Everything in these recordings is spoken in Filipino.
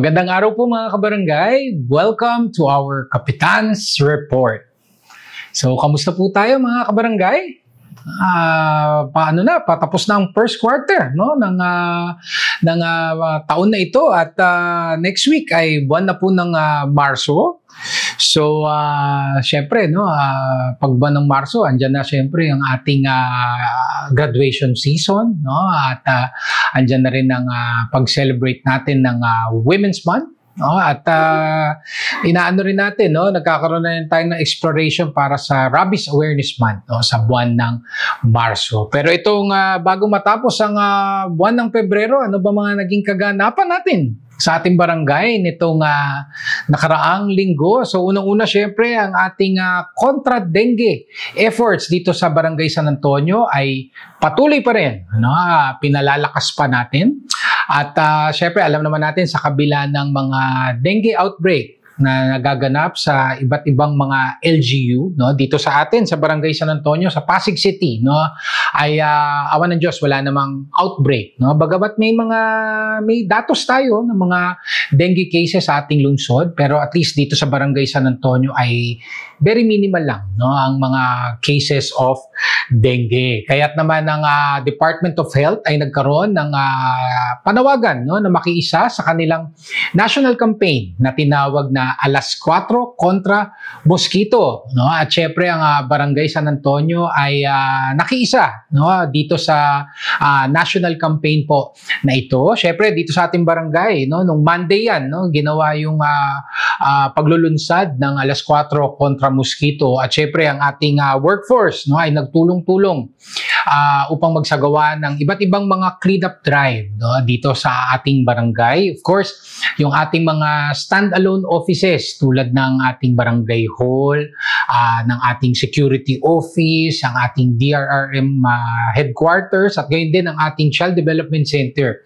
Magandang araw po mga kabarangay. Welcome to our Kapitan's Report. So, kamusta po tayo mga kabarangay? Patapos na ang first quarter ng taon na ito at next week ay buwan na po ng Marso. So, syempre, pag buwan ng Marso, andyan na syempre ang ating graduation season, at andyan na rin ang pag-celebrate natin ng Women's Month. At inaano rin natin, nagkakaroon na rin tayo ng exploration para sa Rabies Awareness Month sa buwan ng Marso. Pero itong bago matapos ang buwan ng Pebrero, ano ba mga naging kaganapan natin sa ating barangay nitong nakaraang linggo? So unang-una syempre ang ating kontra dengue efforts dito sa Barangay San Antonio ay patuloy pa rin. Pinalalakas pa natin. At syempre alam naman natin sa kabila ng mga dengue outbreak na nagaganap sa iba't ibang mga LGU dito sa atin sa Barangay San Antonio sa Pasig City ay awan ng Diyos wala namang outbreak bagamat may datos tayo ng mga dengue cases sa ating lungsod, pero at least dito sa Barangay San Antonio ay very minimal lang ang mga cases of dengue. Kaya't naman ang Department of Health ay nagkaroon ng panawagan na makiisa sa kanilang national campaign na tinawag na Alas 4 kontra Mosquito. At syempre ang Barangay San Antonio ay nakiisa dito sa national campaign po na ito. Syempre dito sa ating barangay, nung Monday yan, ginawa yung paglulunsad ng Alas 4 kontra Mosquito. At syempre ang ating workforce ay nagtulong-tulong upang magsagawa ng iba't ibang mga clean-up drive dito sa ating barangay. Of course, yung ating mga stand-alone offices tulad ng ating barangay hall, ng ating security office, ang ating DRRM headquarters, at gayon din ang ating Child Development Center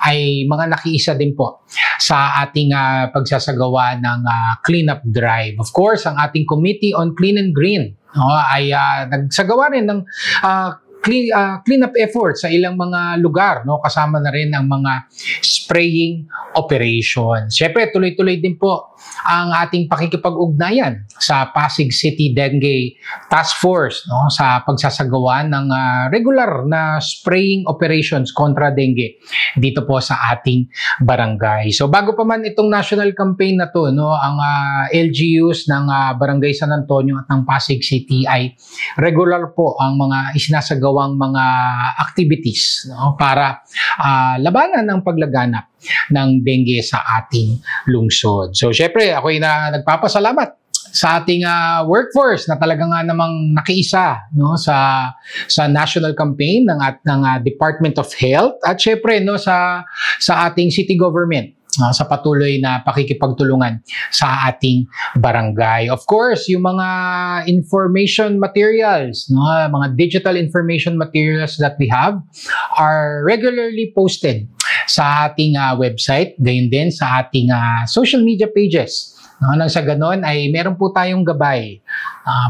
ay mga nakiisa din po sa ating pagsasagawa ng clean-up drive. Of course, ang ating Committee on Clean and Green ay nagsagawa rin ng clean-up efforts sa ilang mga lugar, kasama na rin ang mga spraying operations. Siyempre, tuloy-tuloy din po ang ating pakikipag-ugnayan sa Pasig City Dengue Task Force sa pagsasagawa ng regular na spraying operations kontra dengue dito po sa ating barangay. So bago pa man itong national campaign na to, ang LGUs ng Barangay San Antonio at ng Pasig City ay regular po ang mga isinasagawang mga activities para labanan ng paglaganap ng dengue sa ating lungsod. So syempre ako'y nagpapasalamat sa ating workforce na talaga nga namang nakiisa sa national campaign ng Department of Health at syempre sa ating city government sa patuloy na pakikipagtulungan sa ating barangay. Of course, yung mga information materials, mga digital information materials that we have are regularly posted sa ating website, gayon din sa ating social media pages. Nang sa ganon ay meron po tayong gabay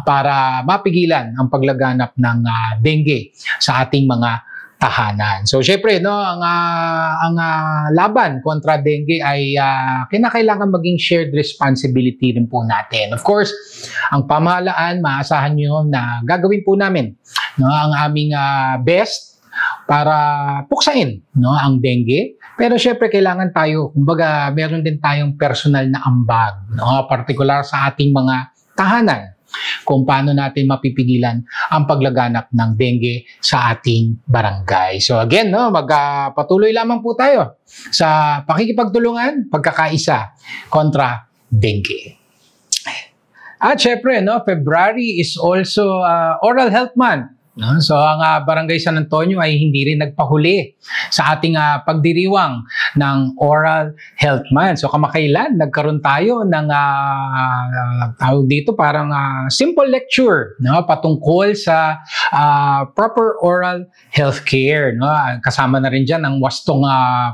para mapigilan ang paglaganap ng dengue sa ating mga tahanan. So syempre ang laban kontra dengue ay kinakailangan maging shared responsibility rin po natin. Of course, ang pamahalaan, maasahan nyo na gagawin po namin ang aming best para puksain ang dengue. Pero syempre kailangan tayo, kumbaga meron din tayong personal na ambag, partikular sa ating mga tahanan kung paano natin mapipigilan ang paglaganap ng dengue sa ating barangay. So again, magpatuloy lamang po tayo sa pakikipagtulungan, pagkakaisa kontra dengue. At syempre, February is also Oral Health Month. So ang Barangay San Antonio ay hindi rin nagpahuli sa ating pagdiriwang ng Oral Health Month. So kamakailan nagkaroon tayo ng tawag dito parang simple lecture patungkol sa proper oral health care. Kasama na rin dyan ang wastong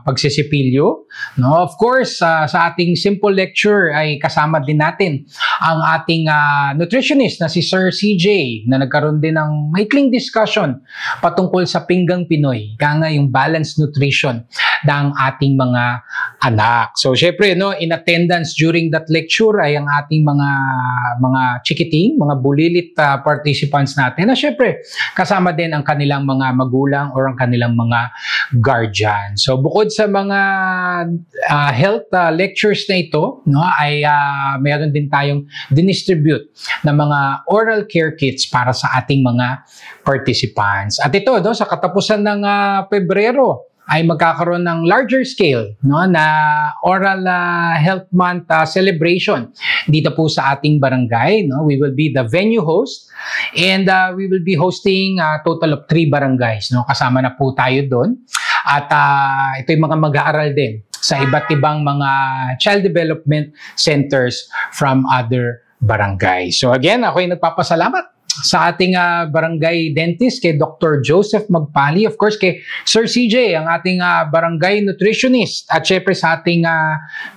pagsisipilyo. Of course, sa ating simple lecture ay kasama din natin ang ating nutritionist na si Sir CJ na nagkaroon din ng maikling discussion patungkol sa pinggang Pinoy, kaya nga yung balanced nutrition ng ating mga anak. So syempre no, in attendance during that lecture ay ang ating mga chikiting, mga bulilit participants natin. Na syempre kasama din ang kanilang mga magulang or ang kanilang mga guardian. So bukod sa mga health lectures na ito, no, ay mayroon din tayong dinistribute na mga oral care kits para sa ating mga participants. At ito no, sa katapusan ng Pebrero ay magkakaroon ng larger scale no, na Oral Health Month celebration dito po sa ating barangay. No? We will be the venue host and we will be hosting a total of 3 barangays. No? Kasama na po tayo doon. At ito yung mga mag-aaral din sa iba't ibang mga child development centers from other barangays. So again, ako ay nagpapasalamat sa ating barangay dentist, kay Dr. Joseph Magpali, of course kay Sir CJ, ang ating barangay nutritionist, at syempre sa ating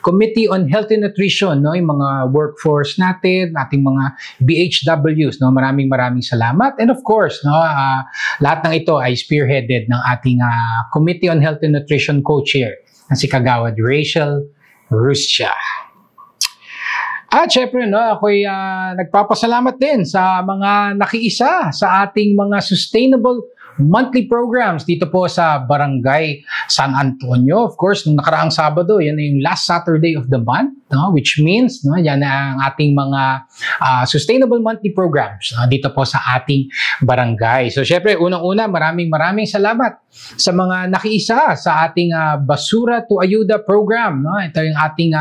Committee on Health and Nutrition, no, yung mga workforce natin, ating mga BHWs, no, maraming salamat. And of course, no, lahat ng ito ay spearheaded ng ating Committee on Health and Nutrition co-chair na si Kagawad Rachel Rustia. At syempre, no, ako'y nagpapasalamat din sa mga nakiisa sa ating mga sustainable monthly programs dito po sa Barangay San Antonio. Of course, nung nakaraang Sabado, yan yung last Saturday of the month, no? Which means, no, yan ang ating mga sustainable monthly programs dito po sa ating barangay. So, syempre, unang-una, maraming salamat sa mga nakiisa sa ating Basura to Ayuda program. No? Ito yung ating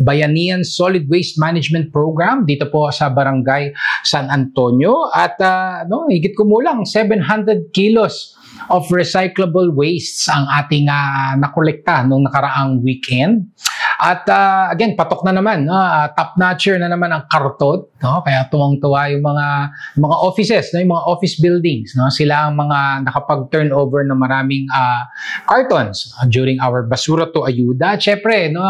Bayanihan Solid Waste Management Program dito po sa Barangay San Antonio. At no, higit kumulang 700 kilos of recyclable wastes ang ating nakolekta nung nakaraang weekend. At again, patok na naman, no? Top-notcher na naman ang karton, no? Kaya tuwang-tuwa yung mga offices, no? Yung mga office buildings, no? Sila ang mga nakapag-turnover ng maraming cartons during our Basura to Ayuda. At syempre, no?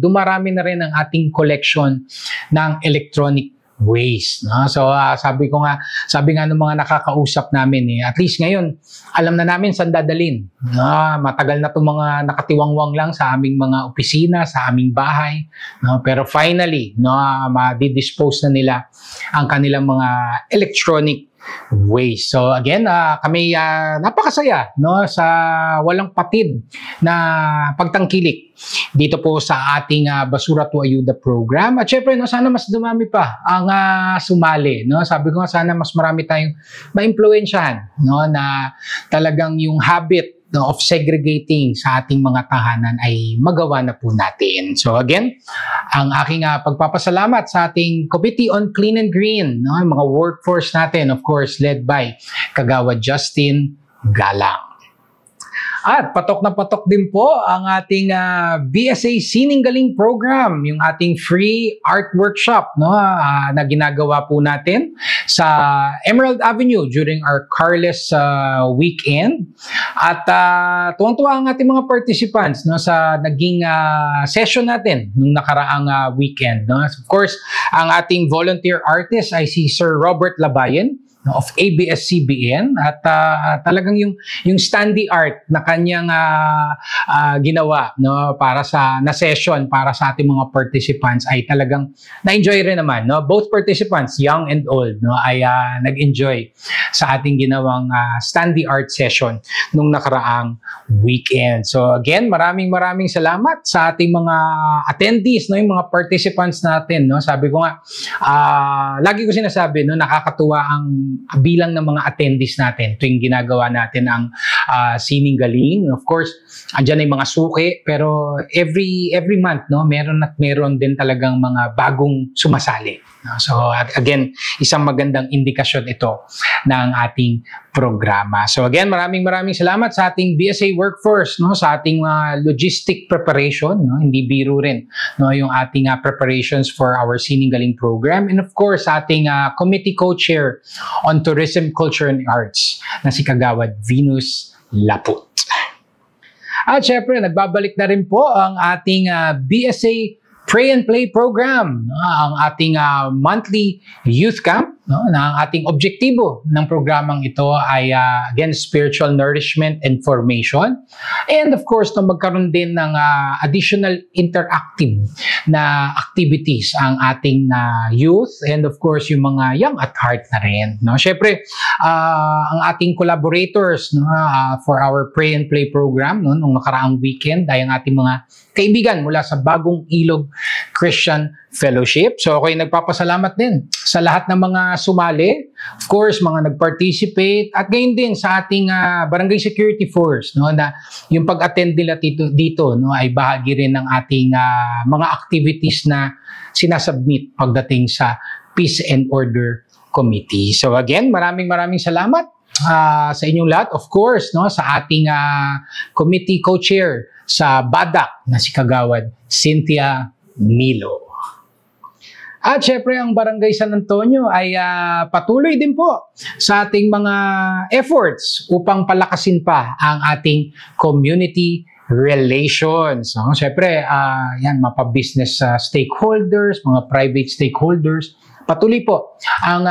Dumarami na rin ang ating collection ng electronic waste, no? So sabi nga ng mga nakakausap namin, at least ngayon alam na namin saan dadalhin. No? Matagal na itong mga nakatiwangwang lang sa aming mga opisina, sa aming bahay, no? Pero finally, no, ma-dispose na nila ang kanilang mga electronic waste. So again, kami napakasaya, no, sa walang patid na pagtangkilik dito po sa ating Basura to Ayuda program. At syempre, no, sana mas dumami pa ang sumali, no. Sabi ko nga, sana mas marami tayong maimpluwensyahan, no, na talagang yung habit, no, of segregating sa ating mga tahanan ay magawa na po natin. So again, ang aking pagpapasalamat sa ating Committee on Clean and Green, no, mga workforce natin, of course, led by Kagawad Justin Galang. At patok na patok din po ang ating BSA Sining Galing program, yung ating free art workshop, no, na ginagawa po natin sa Emerald Avenue during our Carless weekend. At tuwang-tuwa ang ating mga participants, no, sa naging session natin nung nakaraang weekend, no. Of course, ang ating volunteer artist ay si Sir Robert Labayen of ABS-CBN, at talagang yung standee art na kanyang ginawa, no, para sa session para sa ating mga participants ay talagang na-enjoy rin naman, no. Both participants, young and old, no, ay nag-enjoy sa ating ginawang standee art session nung nakaraang weekend. So again, maraming salamat sa ating mga attendees, no, yung mga participants natin, no. Sabi ko nga, lagi ko sinasabi, no, nakakatuwa ang bilang ng mga attendees natin tuwing ginagawa natin ang Sining Galing. Of course, andyan ay mga suki, pero every month, no, meron din talagang mga bagong sumasali. So again, isang magandang indikasyon ito ng ating programa. So again, maraming salamat sa ating BSA workforce, no, sa ating logistic preparation, no, hindi biro rin, no, yung ating preparations for our Sining Galing program, and of course sa ating committee co-chair on Tourism, Culture and Arts na si Kagawad Venus Laput. At syempre, nagbabalik na rin po ang ating BSA Pray and Play program, ang ating monthly youth camp no, na ang ating objektibo ng programang ito ay again, spiritual nourishment and formation. And of course, no, magkaroon din ng additional interactive na activities ang ating youth and of course, yung mga young at heart na rin. No? Syempre, ang ating collaborators, no, for our Pray and Play program, no, nung nakaraang weekend ay ang ating mga kaibigan mula sa Bagong Ilog Christian Fellowship. So ako'y nagpapasalamat din sa lahat ng mga sumali, of course, mga nag-participate, at gayon din sa ating Barangay Security Force, no, na yung pag-attend nila dito no, ay bahagi rin ng ating mga activities na sinasubmit pagdating sa Peace and Order Committee. So again, maraming salamat sa inyong lahat. Of course, no, sa ating committee co-chair sa BADAC na si Kagawad Cynthia Milo. At syempre, ang Barangay San Antonio ay patuloy din po sa ating mga efforts upang palakasin pa ang ating community relations. No? Syempre, yan, mapa-business stakeholders, mga private stakeholders. Patuloy po ang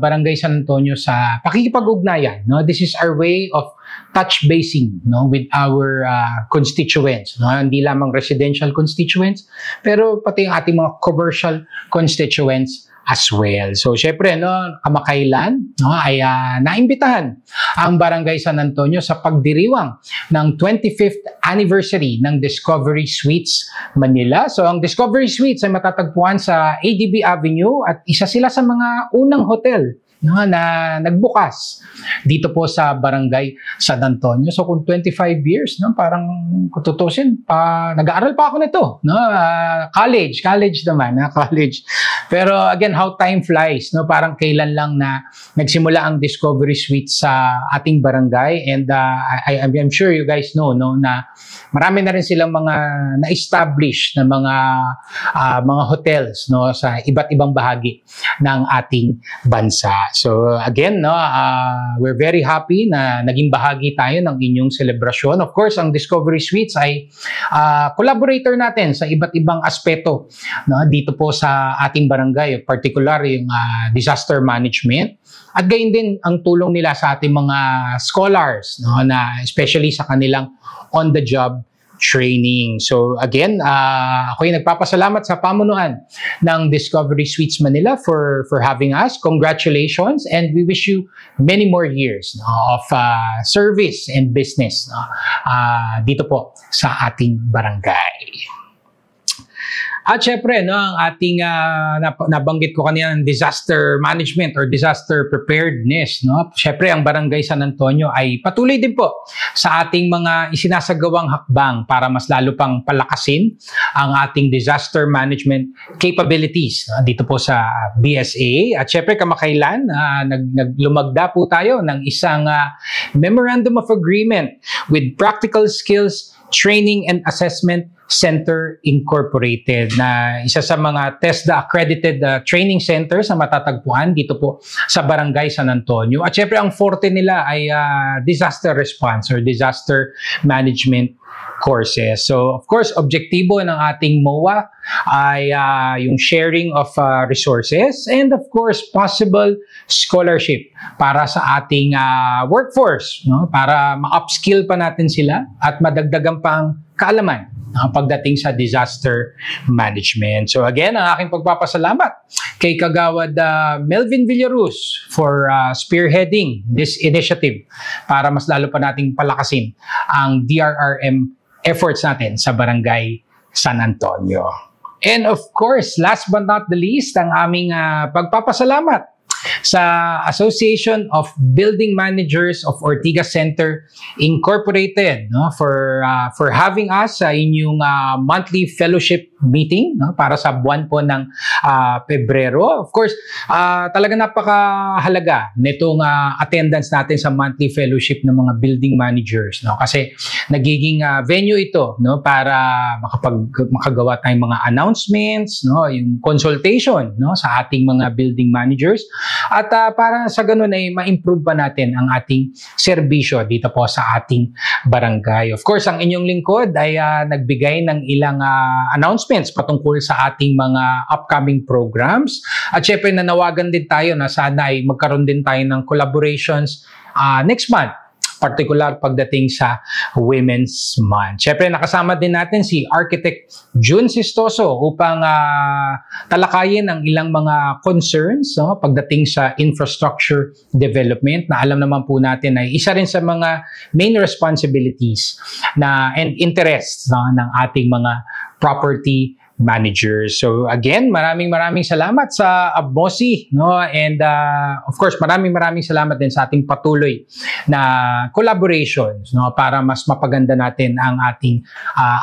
Barangay San Antonio sa pakikipag-ugnayan. No? This is our way of touch basing, no, with our constituents. No? Hindi lamang residential constituents, pero pati ang ating mga commercial constituents as well. So, syempre, no, kamakailan, no, ay naimbitahan ang Barangay San Antonio sa pagdiriwang ng 25th anniversary ng Discovery Suites Manila. So, ang Discovery Suites ay matatagpuan sa ADB Avenue at isa sila sa mga unang hotel, no, na nagbukas dito po sa Barangay San Antonio. So kung 25 years, no, parang kung tutusin, nag-aaral pa ako nito, no? College naman, college. Pero again, how time flies, no? Parang kailan lang na nagsimula ang Discovery Suite sa ating barangay, and I'm sure you guys know, no, na marami na rin silang mga na-establish na mga hotels, no, sa iba't ibang bahagi ng ating bansa. So again, no, we're very happy na naging bahagi tayo ng inyong selebrasyon. Of course, ang Discovery Suites ay collaborator natin sa iba't ibang aspeto, no, dito po sa ating barangay, particular yung disaster management. At gayon din ang tulong nila sa ating mga scholars, no, na especially sa kanilang on-the-job training. So again, ako'y nagpapasalamat sa pamunuan ng Discovery Suites Manila for having us. Congratulations, and we wish you many more years, no, of service and business, no, dito po sa ating barangay. At syempre, no, ang ating nabanggit ko kanina ng disaster management or disaster preparedness, no. Syempre, ang Barangay San Antonio ay patuloy din po sa ating mga isinasagawang hakbang para mas lalo pang palakasin ang ating disaster management capabilities, no, dito po sa BSA. At syempre, kamakailan naglumagda po tayo ng isang Memorandum of Agreement with Practical Skills Training and Assessment Center Incorporated, na isa sa mga TESDA accredited training centers na matatagpuan dito po sa Barangay San Antonio. At syempre, ang forte nila ay disaster response or disaster management courses. So, of course, objektibo ng ating MOA ay yung sharing of resources and, of course, possible scholarship para sa ating workforce, no? Para ma-upskill pa natin sila at madagdagan pa ang kaalaman pagdating sa disaster management. So again, ang aking pagpapasalamat kay Kagawad Melvin Villaruz for spearheading this initiative para mas lalo pa nating palakasin ang DRRM efforts natin sa Barangay San Antonio. And of course, last but not the least, ang aming pagpapasalamat sa Association of Building Managers of Ortigas Center Incorporated, no, for having us sa inyong monthly fellowship meeting, no, para sa buwan po ng Pebrero. Of course, talaga napakahalaga nitong attendance natin sa monthly fellowship ng mga building managers, no, kasi nagiging venue ito, no, para makagawa tayong mga announcements, no, yung consultation, no, sa ating mga building managers At para sa ganun ay ma-improve pa natin ang ating serbisyo dito po sa ating barangay. Of course, ang inyong lingkod ay nagbigay ng ilang announcements patungkol sa ating mga upcoming programs. At syempre nanawagan din tayo na sana ay magkaroon din tayo ng collaborations next month, particular pagdating sa Women's Month. Siyempre, nakasama din natin si Architect June Sistoso upang talakayin ang ilang mga concerns pagdating sa infrastructure development na alam naman po natin ay isa rin sa mga main responsibilities and interests ng ating mga property managers. So again, maraming salamat sa ABMOSI, and of course maraming salamat din sa ating patuloy na collaborations, para mas mapaganda natin ang ating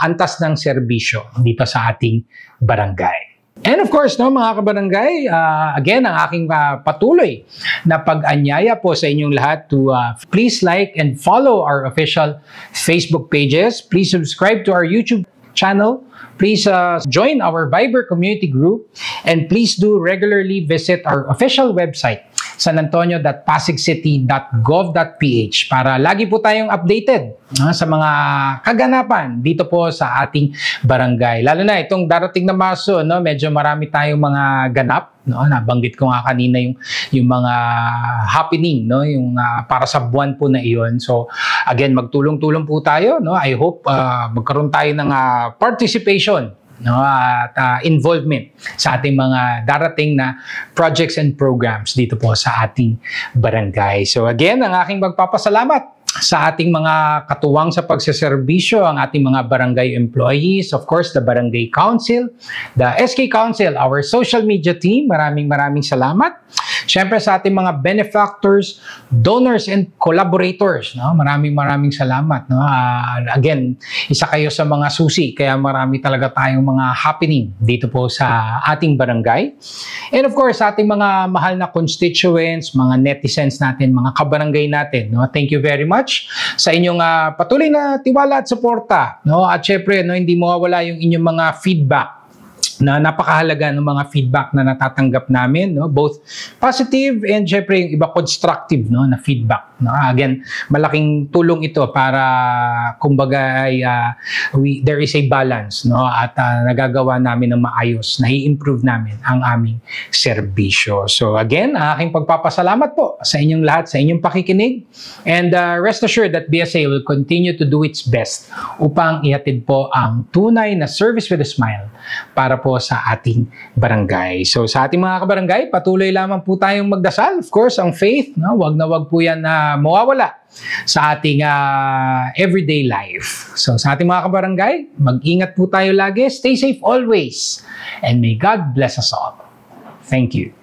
antas ng serbisyo dito sa ating barangay. And of course, mga kabarangay, again, ang aking patuloy na pag-anyaya po sa inyong lahat to please like and follow our official Facebook pages. Please subscribe to our YouTube channel. Please join our Viber community group, and please do regularly visit our official website, sanantonio.pasigcity.gov.ph, para lagi po tayong updated sa mga kaganapan dito po sa ating barangay. Lalo na itong darating na Marso, medyo marami tayong mga ganap. Nabanggit ko nga kanina yung mga happening, yung para sa buwan po na iyon. So again, magtulong-tulong po tayo. I hope magkaroon tayo ng participation at involvement sa ating mga darating na projects and programs dito po sa ating barangay. So again, ang aking magpapasalamat sa ating mga katuwang sa pagseserbisyo, ang ating mga barangay employees, of course, the Barangay Council, the SK Council, our social media team, maraming salamat. Siyempre sa ating mga benefactors, donors, and collaborators, maraming salamat. Again, isa kayo sa mga susi, kaya marami talaga tayong mga happening dito po sa ating barangay. And of course, sa ating mga mahal na constituents, mga netizens natin, mga kabarangay natin, thank you very much sa inyong patuloy na tiwala at suporta. At syempre, hindi mawawala yung inyong mga feedback, na napakahalaga ng mga feedback na natatanggap namin, both positive and syempre yung iba constructive na feedback. Again, malaking tulong ito para kumbaga ay there is a balance, at nagagawa namin ng maayos, na-i-improve namin ang aming serbisyo. So again, aking pagpapasalamat po sa inyong lahat, sa inyong pakikinig, and rest assured that BSA will continue to do its best upang ihatid po ang tunay na service with a smile para po sa ating barangay. So sa ating mga kabarangay, patuloy lamang po tayong magdasal. Of course, ang faith, wag na wag po yan na mawawala sa ating everyday life. So sa ating mga kabarangay, mag-ingat po tayo lagi. Stay safe always. And may God bless us all. Thank you.